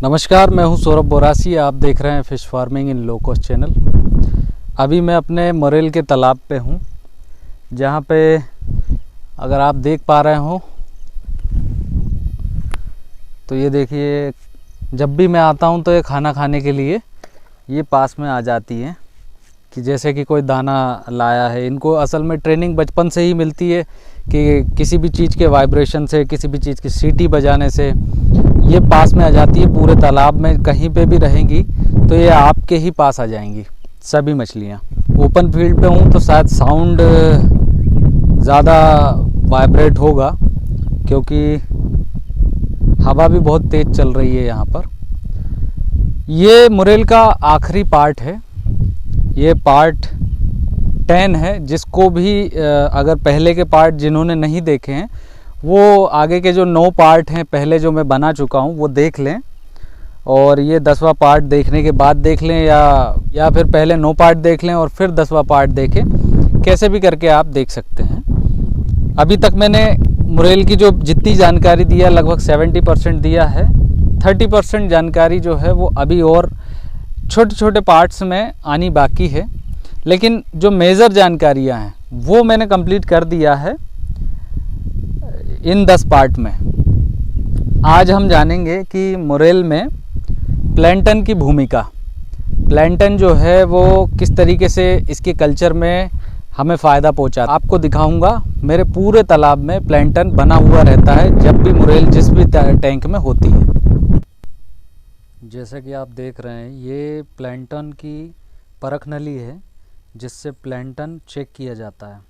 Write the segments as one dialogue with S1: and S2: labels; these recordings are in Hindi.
S1: नमस्कार, मैं हूं सौरभ बोरासी। आप देख रहे हैं fish farming in low cost channel. अभी मैं अपने मोरेल के तालाब पे हूं, जहां पे अगर आप देख पा रहे हो तो ये देखिए, जब भी मैं आता हूं तो ये खाना खाने के लिए ये पास में आ जाती है कि जैसे कि कोई दाना लाया है। इनको असल में ट्रेनिंग बचपन से ही मिलती है कि किसी भी चीज़ के वाइब्रेशन से, किसी भी चीज़ की सीटी बजाने से ये पास में आ जाती है। पूरे तालाब में कहीं पे भी रहेंगी तो ये आपके ही पास आ जाएंगी सभी मछलियाँ। ओपन फील्ड पे हूँ तो शायद साउंड ज़्यादा वाइब्रेट होगा, क्योंकि हवा भी बहुत तेज़ चल रही है यहाँ पर। ये मोरेल का आखिरी पार्ट है, ये पार्ट 10 है। जिसको भी अगर पहले के पार्ट जिन्होंने नहीं देखे हैं वो आगे के जो 9 पार्ट हैं पहले जो मैं बना चुका हूँ वो देख लें, और ये 10वां पार्ट देखने के बाद देख लें, या फिर पहले 9 पार्ट देख लें और फिर 10वां पार्ट देखें। कैसे भी करके आप देख सकते हैं। अभी तक मैंने मोरेल की जो जितनी जानकारी दिया लगभग 70% दिया है। 30% जानकारी जो है वो अभी और छोटे छोटे पार्ट्स में आनी बाकी है, लेकिन जो मेजर जानकारियाँ हैं वो मैंने कंप्लीट कर दिया है इन 10 पार्ट में। आज हम जानेंगे कि मोरेल में प्लैंटन की भूमिका, प्लैंटन जो है वो किस तरीके से इसके कल्चर में हमें फ़ायदा पहुंचा। आपको दिखाऊंगा मेरे पूरे तालाब में प्लैंटन बना हुआ रहता है जब भी मोरेल जिस भी टैंक में होती है। जैसा कि आप देख रहे हैं, ये प्लैंटन की परख नली है जिससे प्लैंटन चेक किया जाता है।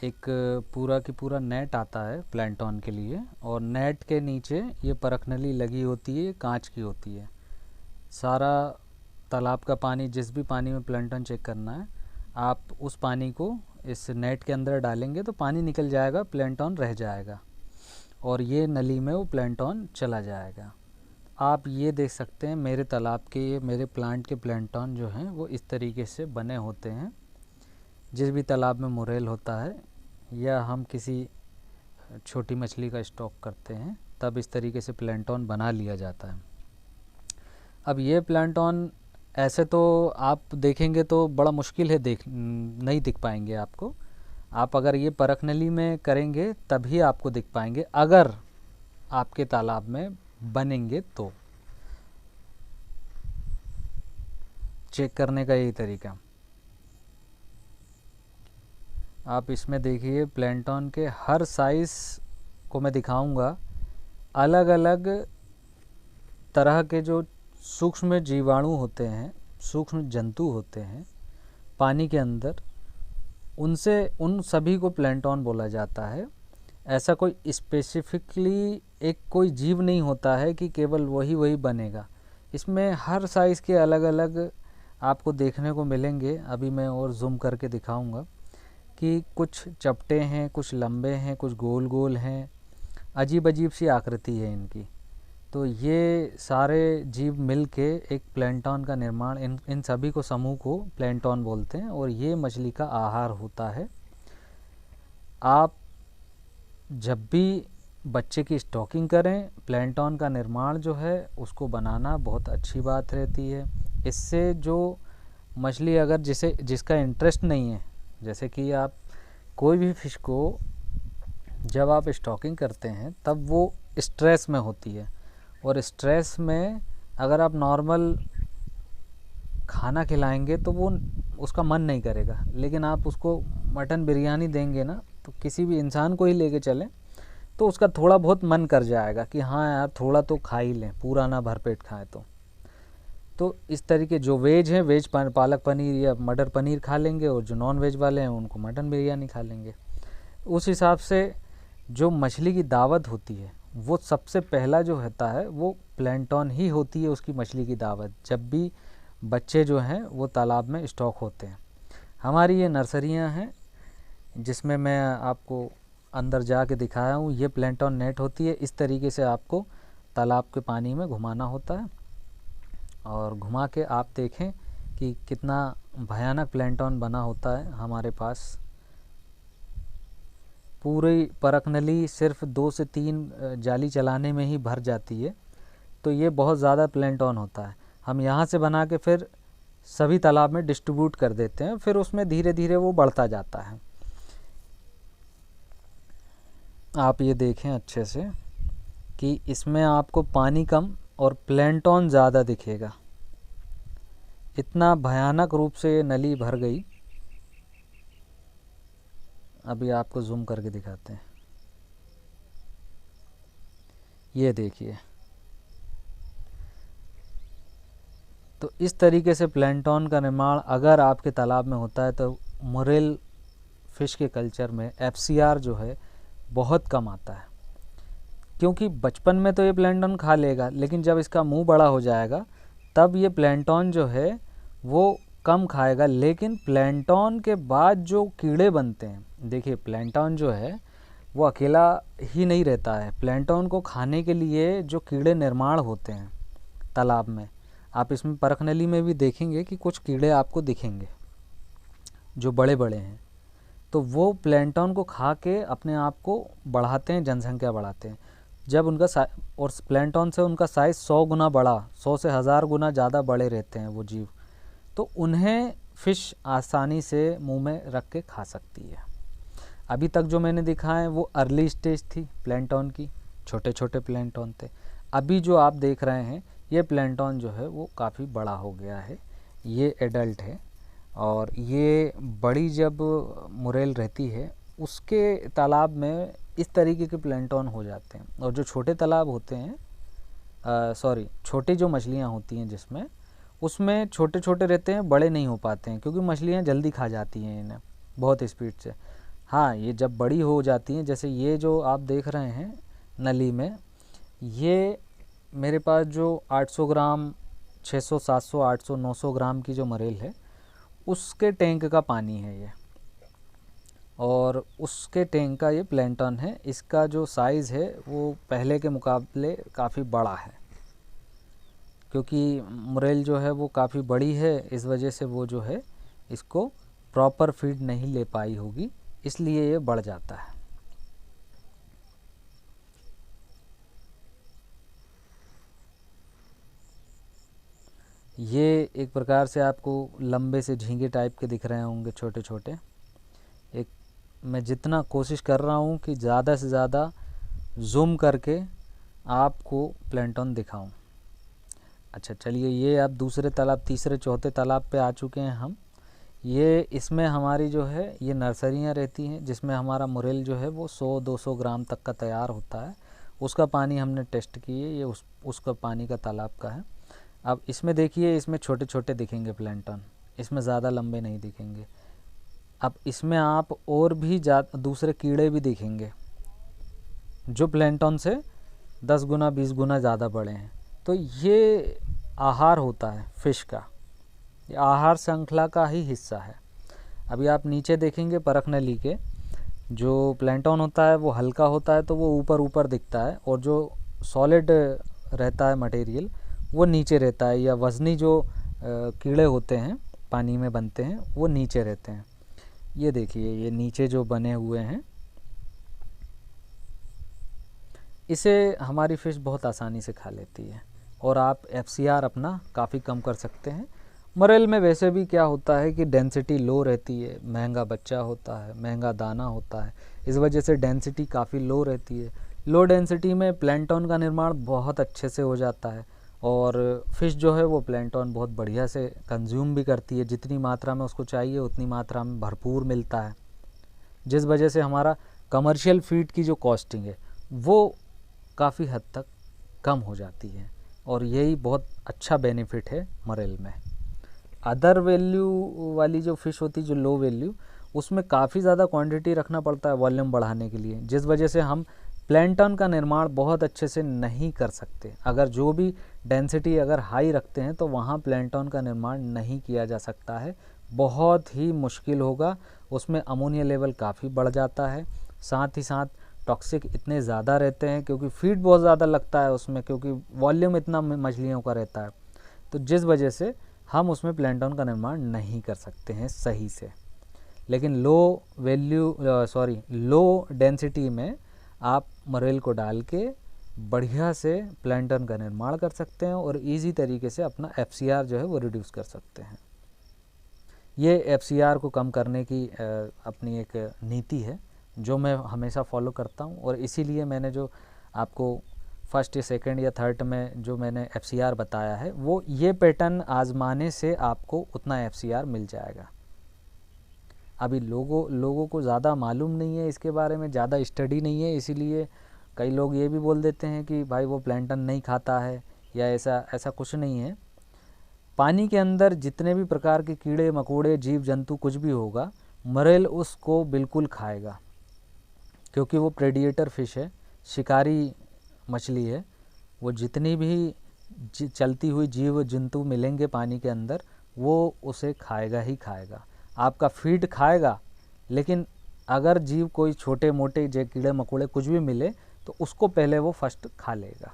S1: एक पूरा की पूरा नेट आता है प्लैंटन के लिए, और नेट के नीचे ये परख नली लगी होती है, कांच की होती है। सारा तालाब का पानी, जिस भी पानी में प्लैंटन चेक करना है, आप उस पानी को इस नेट के अंदर डालेंगे तो पानी निकल जाएगा, प्लैंटन रह जाएगा और ये नली में वो प्लैंटन चला जाएगा। आप ये देख सकते हैं मेरे तालाब के, मेरे प्लांट के प्लैंटन जो हैं वो इस तरीके से बने होते हैं। जिस भी तालाब में मोरेल होता है या हम किसी छोटी मछली का स्टॉक करते हैं तब इस तरीके से प्लैंटन बना लिया जाता है। अब ये प्लैंटन ऐसे तो आप देखेंगे तो बड़ा मुश्किल है, नहीं दिख पाएंगे आपको। आप अगर ये परख नली में करेंगे तभी आपको दिख पाएंगे, अगर आपके तालाब में बनेंगे तो। चेक करने का यही तरीका। आप इसमें देखिए प्लैंटन के हर साइज़ को मैं दिखाऊंगा। अलग अलग तरह के जो सूक्ष्म जीवाणु होते हैं, सूक्ष्म जंतु होते हैं पानी के अंदर, उनसे उन सभी को प्लैंटन बोला जाता है। ऐसा कोई स्पेसिफिकली एक कोई जीव नहीं होता है कि केवल वही बनेगा। इसमें हर साइज़ के अलग अलग आपको देखने को मिलेंगे। अभी मैं और जूम करके दिखाऊंगा कि कुछ चपटे हैं, कुछ लंबे हैं, कुछ गोल गोल हैं, अजीब अजीब सी आकृति है इनकी। तो ये सारे जीव मिल के एक प्लैंटन का निर्माण, इन सभी को समूह को प्लैंटन बोलते हैं, और ये मछली का आहार होता है। आप जब भी बच्चे की स्टॉकिंग करें, प्लैंटन का निर्माण जो है उसको बनाना बहुत अच्छी बात रहती है। इससे जो मछली अगर जिसका इंटरेस्ट नहीं है, जैसे कि आप कोई भी फ़िश को जब आप स्टॉकिंग करते हैं तब वो स्ट्रेस में होती है, और स्ट्रेस में अगर आप नॉर्मल खाना खिलाएंगे तो वो उसका मन नहीं करेगा। लेकिन आप उसको मटन बिरयानी देंगे ना, तो किसी भी इंसान को ही लेके चलें तो उसका थोड़ा बहुत मन कर जाएगा कि हाँ यार थोड़ा तो खा ही लें, पूरा ना भरपेट खाएं। तो इस तरीके जो वेज हैं, वेज पालक पनीर या मटर पनीर खा लेंगे, और जो नॉन वेज वाले हैं उनको मटन बिरयानी खा लेंगे। उस हिसाब से जो मछली की दावत होती है वो सबसे पहला जो होता है वो प्लैंटन ही होती है, उसकी मछली की दावत, जब भी बच्चे जो हैं वो तालाब में स्टॉक होते हैं। हमारी ये नर्सरियाँ हैं जिसमें मैं आपको अंदर जाके दिखाया हूँ। ये प्लैंटन नेट होती है, इस तरीके से आपको तालाब के पानी में घुमाना होता है, और घुमा के आप देखें कि कितना भयानक प्लैंटन बना होता है हमारे पास। पूरी परख नली सिर्फ 2 से 3 जाली चलाने में ही भर जाती है। तो ये बहुत ज़्यादा प्लैंटन होता है। हम यहाँ से बना के फिर सभी तालाब में डिस्ट्रीब्यूट कर देते हैं, फिर उसमें धीरे धीरे वो बढ़ता जाता है। आप ये देखें अच्छे से कि इसमें आपको पानी कम और प्लैंटन ज़्यादा दिखेगा। इतना भयानक रूप से ये नली भर गई। अभी आपको जूम करके दिखाते हैं। ये देखिए, तो इस तरीके से प्लैंटन का निर्माण अगर आपके तालाब में होता है तो मोरेल फिश के कल्चर में FCR जो है बहुत कम आता है, क्योंकि बचपन में तो ये प्लैंटन खा लेगा, लेकिन जब इसका मुंह बड़ा हो जाएगा तब ये प्लैंटन जो है वो कम खाएगा। लेकिन प्लैंटन के बाद जो कीड़े बनते हैं, देखिए प्लैंटन जो है वो अकेला ही नहीं रहता है। प्लैंटन को खाने के लिए जो कीड़े निर्माण होते हैं तालाब में, आप इसमें परख नली में भी देखेंगे कि कुछ कीड़े आपको दिखेंगे जो बड़े बड़े हैं, तो वो प्लैंटन को खा के अपने आप को बढ़ाते हैं, जनसंख्या बढ़ाते हैं। जब उनका और प्लैंटन से उनका साइज़ 100 गुना बड़ा, 100 से 1000 गुना ज़्यादा बड़े रहते हैं वो जीव, तो उन्हें फ़िश आसानी से मुंह में रख के खा सकती है। अभी तक जो मैंने दिखाए वो अर्ली स्टेज थी प्लैंटन की, छोटे छोटे प्लैंटन थे। अभी जो आप देख रहे हैं ये प्लैंटन जो है वो काफ़ी बड़ा हो गया है, ये एडल्ट है। और ये बड़ी जब मोरेल रहती है उसके तालाब में इस तरीके के प्लैंटन हो जाते हैं। और जो छोटे तालाब होते हैं, छोटी जो मछलियाँ होती हैं जिसमें, उसमें छोटे छोटे रहते हैं, बड़े नहीं हो पाते हैं, क्योंकि मछलियाँ जल्दी खा जाती हैं इन्हें बहुत स्पीड से। हाँ, ये जब बड़ी हो जाती हैं, जैसे ये जो आप देख रहे हैं नली में, ये मेरे पास जो 800 ग्राम, 600, 700, 800, 900 ग्राम की जो मरेल है उसके टैंक का पानी है ये, और उसके टैंक का ये प्लैंटन है। इसका जो साइज़ है वो पहले के मुकाबले काफ़ी बड़ा है, क्योंकि मोरेल जो है वो काफ़ी बड़ी है, इस वजह से वो जो है इसको प्रॉपर फीड नहीं ले पाई होगी, इसलिए ये बढ़ जाता है। ये एक प्रकार से आपको लंबे से झींगे टाइप के दिख रहे होंगे, छोटे छोटे। एक मैं जितना कोशिश कर रहा हूँ कि ज़्यादा से ज़्यादा जूम करके आपको प्लैंटन दिखाऊं। अच्छा चलिए, ये आप दूसरे तालाब, तीसरे चौथे तालाब पे आ चुके हैं हम। ये इसमें हमारी जो है ये नर्सरियाँ रहती हैं, जिसमें हमारा मोरेल जो है वो 100-200 ग्राम तक का तैयार होता है। उसका पानी हमने टेस्ट किए, ये उसका पानी का तालाब का है। अब इसमें देखिए, इसमें छोटे छोटे दिखेंगे प्लैंटन, इसमें ज़्यादा लंबे नहीं दिखेंगे। अब इसमें आप और भी दूसरे कीड़े भी दिखेंगे जो प्लैंटन से 10 गुना 20 गुना ज़्यादा बड़े हैं। तो ये आहार होता है फ़िश का, ये आहार श्रृंखला का ही हिस्सा है। अभी आप नीचे देखेंगे परख नली के, जो प्लैंटन होता है वो हल्का होता है तो वो ऊपर ऊपर दिखता है, और जो सॉलिड रहता है मटेरियल वो नीचे रहता है, या वज़नी जो कीड़े होते हैं पानी में बनते हैं वो नीचे रहते हैं। ये देखिए, ये नीचे जो बने हुए हैं, इसे हमारी फ़िश बहुत आसानी से खा लेती है, और आप FCR अपना काफ़ी कम कर सकते हैं। मोरेल में वैसे भी क्या होता है कि डेंसिटी लो रहती है, महंगा बच्चा होता है, महंगा दाना होता है, इस वजह से डेंसिटी काफ़ी लो रहती है। लो डेंसिटी में प्लैंटन का निर्माण बहुत अच्छे से हो जाता है, और फ़िश जो है वो प्लैंटन बहुत बढ़िया से कंज्यूम भी करती है, जितनी मात्रा में उसको चाहिए उतनी मात्रा में भरपूर मिलता है, जिस वजह से हमारा कमर्शियल फीड की जो कॉस्टिंग है वो काफ़ी हद तक कम हो जाती है, और यही बहुत अच्छा बेनिफिट है मोरेल में। अदर वैल्यू वाली जो फ़िश होती है, जो लो वैल्यू, उसमें काफ़ी ज़्यादा क्वांटिटी रखना पड़ता है वॉल्यूम बढ़ाने के लिए, जिस वजह से हम प्लैंटन का निर्माण बहुत अच्छे से नहीं कर सकते। अगर जो भी डेंसिटी अगर हाई रखते हैं तो वहाँ प्लैंटन का निर्माण नहीं किया जा सकता है, बहुत ही मुश्किल होगा। उसमें अमोनिया लेवल काफ़ी बढ़ जाता है, साथ ही साथ टॉक्सिक इतने ज़्यादा रहते हैं, क्योंकि फीड बहुत ज़्यादा लगता है उसमें, क्योंकि वॉल्यूम इतना मछलियों का रहता है, तो जिस वजह से हम उसमें प्लैंटन का निर्माण नहीं कर सकते हैं सही से। लेकिन लो डेंसिटी में आप मोरेल को डाल के बढ़िया से प्लैंटन का निर्माण कर सकते हैं और इजी तरीके से अपना FCR जो है वो रिड्यूस कर सकते हैं। ये FCR को कम करने की अपनी एक नीति है जो मैं हमेशा फॉलो करता हूँ, और इसीलिए मैंने जो आपको फर्स्ट या सेकंड या थर्ड में जो मैंने FCR बताया है वो ये पैटर्न आजमाने से आपको उतना FCR मिल जाएगा। अभी लोगों को ज़्यादा मालूम नहीं है इसके बारे में, ज़्यादा स्टडी नहीं है, इसीलिए कई लोग ये भी बोल देते हैं कि भाई वो प्लैंटन नहीं खाता है या ऐसा कुछ नहीं है। पानी के अंदर जितने भी प्रकार के कीड़े मकोड़े जीव जंतु कुछ भी होगा, मरेल उसको बिल्कुल खाएगा, क्योंकि वो प्रेडिएटर फिश है, शिकारी मछली है। वो जितनी भी चलती हुई जीव जंतु मिलेंगे पानी के अंदर वो उसे खाएगा ही खाएगा। आपका फीड खाएगा, लेकिन अगर जीव कोई छोटे मोटे जो कीड़े मकोड़े कुछ भी मिले तो उसको पहले वो फर्स्ट खा लेगा।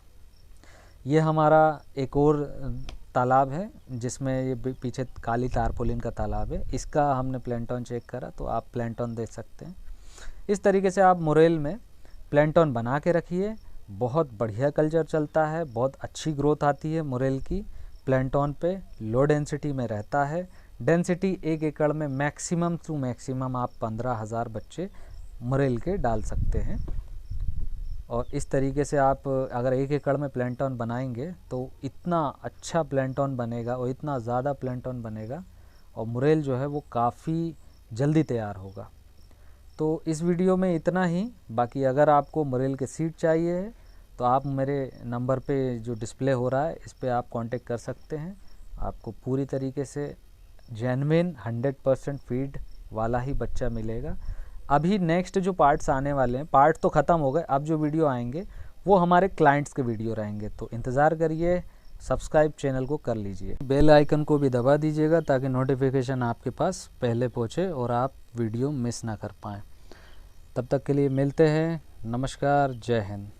S1: ये हमारा एक और तालाब है जिसमें ये पीछे काली तारपोलिन का तालाब है, इसका हमने प्लैंटन चेक करा तो आप प्लैंटन देख सकते हैं। इस तरीके से आप मोरेल में प्लैंटन बना के रखिए, बहुत बढ़िया कल्चर चलता है, बहुत अच्छी ग्रोथ आती है मोरेल की। प्लैंटन पे लो डेंसिटी में रहता है। डेंसिटी 1 एकड़ में मैक्सिमम टू मैक्सिमम आप 15,000 बच्चे मोरेल के डाल सकते हैं। और इस तरीके से आप अगर 1 एकड़ में प्लैंटन बनाएंगे तो इतना अच्छा प्लैंटन बनेगा और इतना ज़्यादा प्लैंटन बनेगा, और मोरेल जो है वो काफ़ी जल्दी तैयार होगा। तो इस वीडियो में इतना ही। बाकी अगर आपको मोरेल के सीड चाहिए तो आप मेरे नंबर पे जो डिस्प्ले हो रहा है इस पे आप कांटेक्ट कर सकते हैं। आपको पूरी तरीके से जेन्युइन 100% फीड वाला ही बच्चा मिलेगा। अभी नेक्स्ट जो पार्ट्स आने वाले हैं, पार्ट तो ख़त्म हो गए, अब जो वीडियो आएंगे वो हमारे क्लाइंट्स के वीडियो रहेंगे, तो इंतज़ार करिए। सब्सक्राइब चैनल को कर लीजिए, बेल आइकन को भी दबा दीजिएगा ताकि नोटिफिकेशन आपके पास पहले पहुँचे और आप वीडियो मिस ना कर पाएँ। तब तक के लिए मिलते हैं। नमस्कार, जय हिंद।